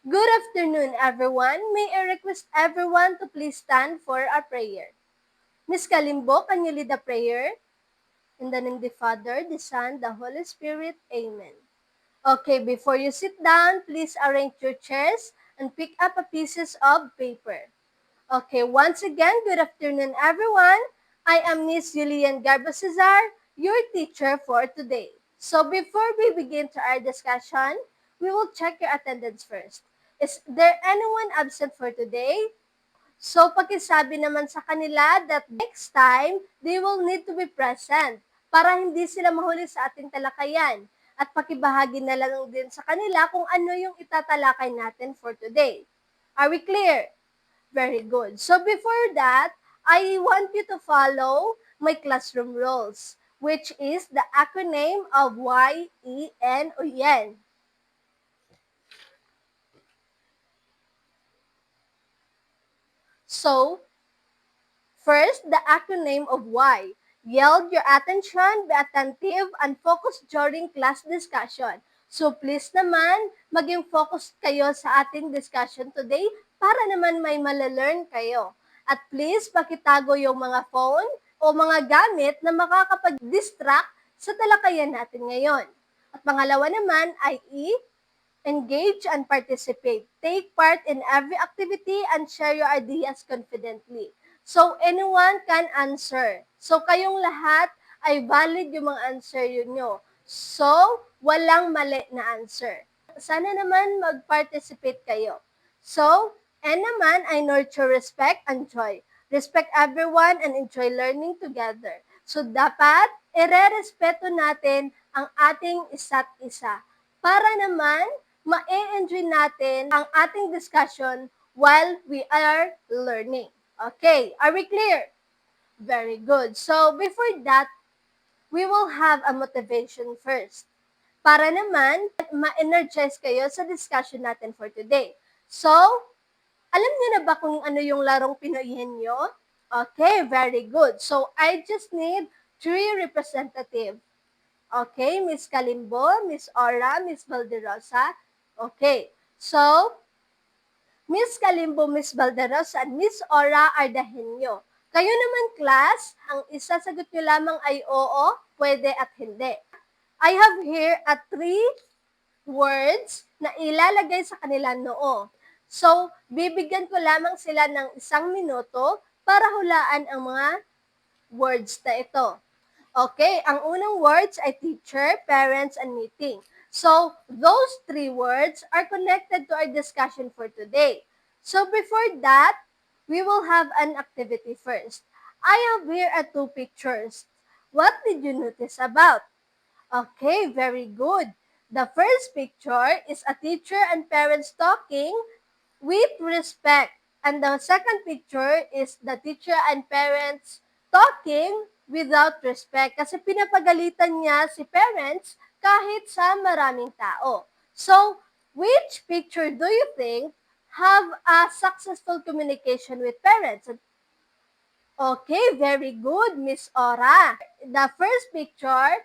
Good afternoon, everyone. May I request everyone to please stand for our prayer. Miss Kalimbo, can you lead the prayer? In the name of the Father, the Son, the Holy Spirit. Amen. Okay, before you sit down, please arrange your chairs and pick up a pieces of paper. Okay, once again, good afternoon, everyone. I am Miss Julian Garba Cesar, your teacher for today. So before we begin to our discussion, we will check your attendance first. Is there anyone absent for today? So pakisabi naman sa kanila that next time, they will need to be present para hindi sila mahuli sa ating talakayan. At pakibahagi na lang din sa kanila kung ano yung itatalakay natin for today. Are we clear? Very good. So before that, I want you to follow my classroom rules, which is the acronym of YEN o YEN. So, first, the acronym of Y. Yield your attention, be attentive, and focus during class discussion. So please naman, maging focused kayo sa ating discussion today para naman may malalearn kayo. At please, pakitago yung mga phone o mga gamit na makakapag-distract sa talakayan natin ngayon. At pangalawa naman ay engage and participate. Take part in every activity and share your ideas confidently. So, anyone can answer. So, kayong lahat ay valid yung mga answer yun nyo. So, walang mali na answer. Sana naman mag-participate kayo. So, and naman ay nurture respect and joy. Respect everyone and enjoy learning together. So, dapat ire-respeto natin ang ating isa't isa. Para naman ma-enjoy natin ang ating discussion while we are learning. Okay, are we clear? Very good. So, before that, we will have a motivation first. Para naman, ma-energize kayo sa discussion natin for today. So, alam niyo na ba kung ano yung larong Pinoyhin nyo? Okay, very good. So, I just need 3 representative. Okay, Miss Kalimbo, Miss Ora, Miss Valderosa. Okay, so, Miss Kalimbo, Miss Valderosa, and Miss Ora are the henyo. Kayo naman, class, ang isasagot nyo lamang ay oo, pwede at hindi. I have here a 3 words na ilalagay sa kanilang noo. So, bibigyan ko lamang sila ng 1 minuto para hulaan ang mga words na ito. Okay, ang unang words ay teacher, parents, and meeting. So, those 3 words are connected to our discussion for today. So, before that, we will have an activity first. I have here 2 pictures. What did you notice about? Okay, very good. The first picture is a teacher and parents talking with respect. And the second picture is the teacher and parents talking without respect. Kasi pinapagalitan niya si parents kahit sa maraming tao. So, which picture do you think have a successful communication with parents? Okay, very good, Miss Ora. The first picture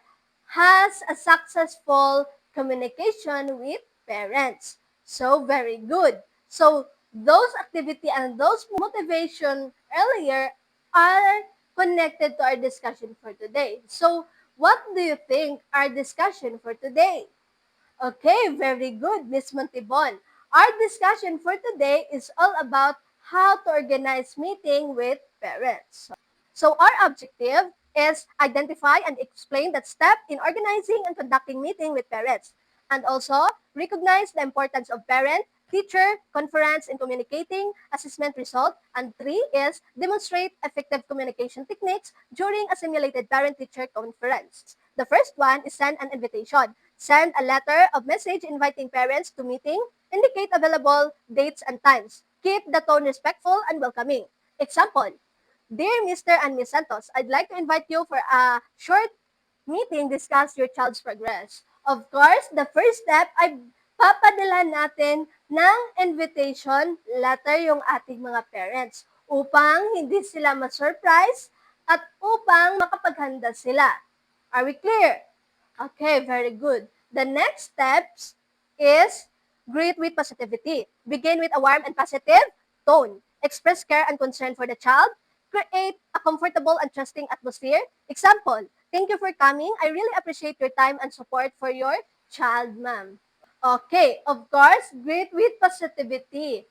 has a successful communication with parents. So, very good. So, those activity and those motivation earlier are connected to our discussion for today. So, what do you think our discussion for today? Okay, very good, Miss Montibon. Our discussion for today is all about how to organize meeting with parents. So our objective is identify and explain that step in organizing and conducting meeting with parents, and also recognize the importance of parent, teacher, conference in communicating assessment result, and 3 is demonstrate effective communication techniques during a simulated parent-teacher conference. The first one is send an invitation. Send a letter of message inviting parents to meeting. Indicate available dates and times. Keep the tone respectful and welcoming. Example, Dear Mr. and Ms. Santos, I'd like to invite you for a short meeting discuss your child's progress. Of course, the first step ay papadala natin ng invitation letter yung ating mga parents upang hindi sila ma-surprise at upang makapaghanda sila. Are we clear? Okay, very good. The next steps is Greet with positivity. Begin with a warm and positive tone. Express care and concern for the child. Create a comfortable and trusting atmosphere. Example, thank you for coming. I really appreciate your time and support for your child, ma'am. Okay, of course, greet with positivity.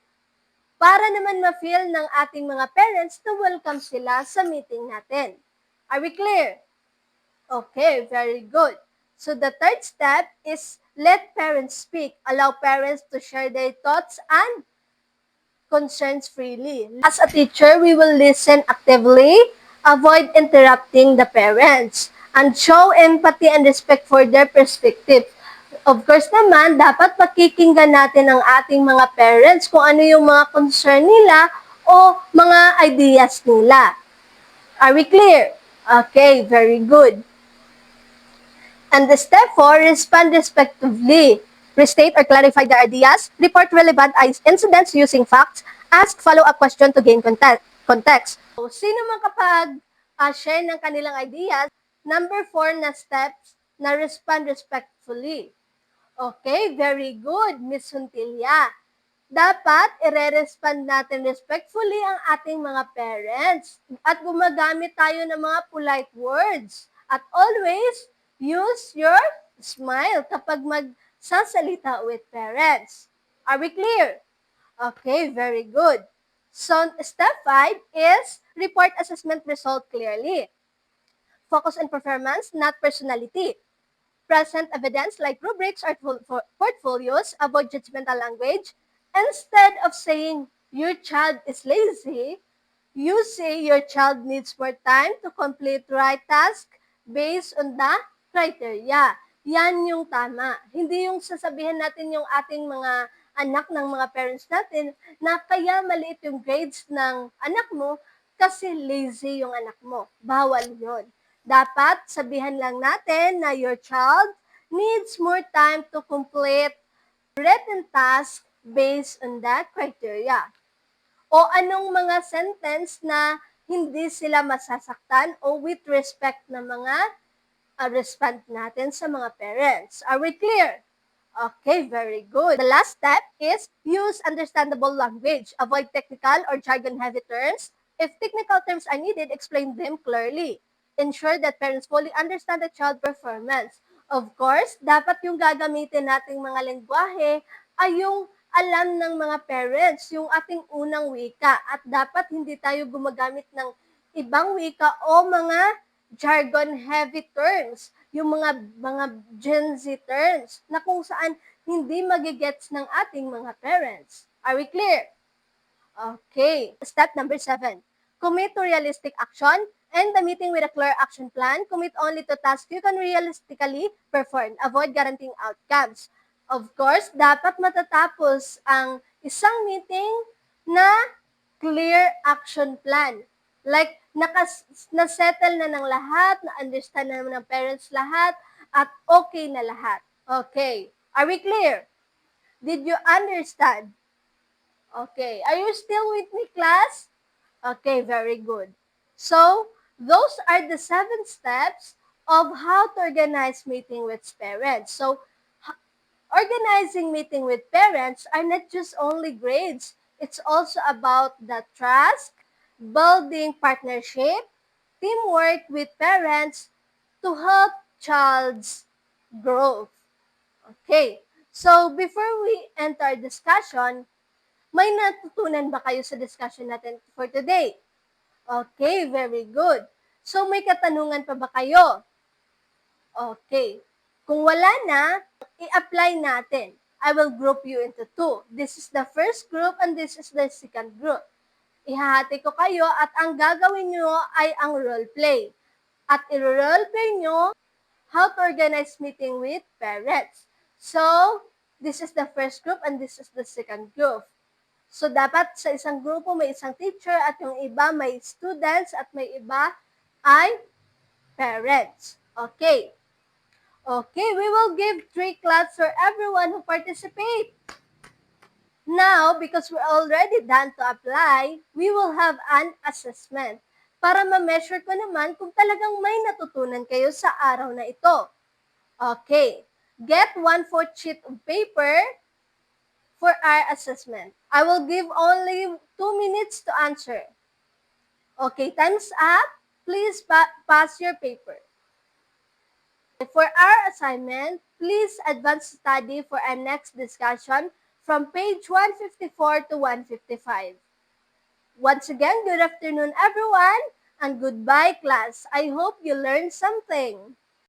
Para naman ma-feel ng ating mga parents na welcome sila sa meeting natin. Are we clear? Okay, very good. So the third step is let parents speak. Allow parents to share their thoughts and concerns freely. As a teacher, we will listen actively, avoid interrupting the parents, and show empathy and respect for their perspective. Of course naman, dapat pakikinggan natin ang ating mga parents kung ano yung mga concern nila o mga ideas nila. Are we clear? Okay, very good. And step 4, respond respectively. Restate or clarify the ideas, report relevant incidents using facts, ask follow-up question to gain context. So, sino man kapag share ng kanilang ideas, number 4 na steps na respond respectfully. Okay, very good, Miss Huntilia. Dapat ire-respond natin respectfully ang ating mga parents at gumagamit tayo ng mga polite words. At always, use your smile kapag magsasalita with parents. Are we clear? Okay, very good. So, step 5 is report assessment result clearly. Focus on performance, not personality. Present evidence like rubrics or portfolios, avoid judgmental language. Instead of saying your child is lazy, you say your child needs more time to complete right task based on the criteria. Yan yung tama. Hindi yung sasabihin natin yung ating mga anak ng mga parents natin na kaya maliit yung grades ng anak mo kasi lazy yung anak mo. Bawal yon. Dapat sabihan lang natin na your child needs more time to complete written task based on that criteria. O anong mga sentence na hindi sila masasaktan o with respect na mga respond natin sa mga parents. Are we clear? Okay, very good. The last step is use understandable language. Avoid technical or jargon-heavy terms. If technical terms are needed, explain them clearly. Ensure that parents fully understand the child performance. Of course, dapat yung gagamitin nating mga lengguwahe ay yung alam ng mga parents, yung ating unang wika. At dapat hindi tayo gumagamit ng ibang wika o mga jargon-heavy terms, yung mga Gen Z terms, na kung saan hindi magigets ng ating mga parents. Are we clear? Okay. Step number 7. Commit to realistic action. End the meeting with a clear action plan. Commit only to tasks you can realistically perform. Avoid guaranteeing outcomes. Of course, dapat matatapos ang isang meeting na clear action plan. Like, na-settle na ng lahat, na-understand na ng parents lahat, at okay na lahat. Okay. Are we clear? Did you understand? Okay. Are you still with me, class? Okay, very good. So, those are the 7 steps of how to organize meeting with parents. So, organizing meeting with parents are not just only grades. It's also about the trust, building partnership, teamwork with parents to help child's growth. Okay. So, before we enter discussion, may natutunan ba kayo sa discussion natin for today? Okay, very good. So, may katanungan pa ba kayo? Okay. Kung wala na, i-apply natin. I will group you into 2. This is the first group and this is the second group. Ihahati ko kayo at ang gagawin nyo ay ang role play. At i-role play nyo how to organize meeting with parents. So, this is the first group and this is the second group. So, dapat sa isang grupo may isang teacher at yung iba may students at may iba ay parents. Okay. Okay, we will give 3 claps for everyone who participate. Now, because we're already done to apply, we will have an assessment para ma-measure ko naman kung talagang may natutunan kayo sa araw na ito. Okay. Get 1/4 sheet of paper assessment. I will give only 2 minutes to answer. Okay, time's up. Please pass your paper. For our assignment, please advance study for our next discussion from page 154 to 155. Once again, good afternoon everyone, and goodbye class. I hope you learned something.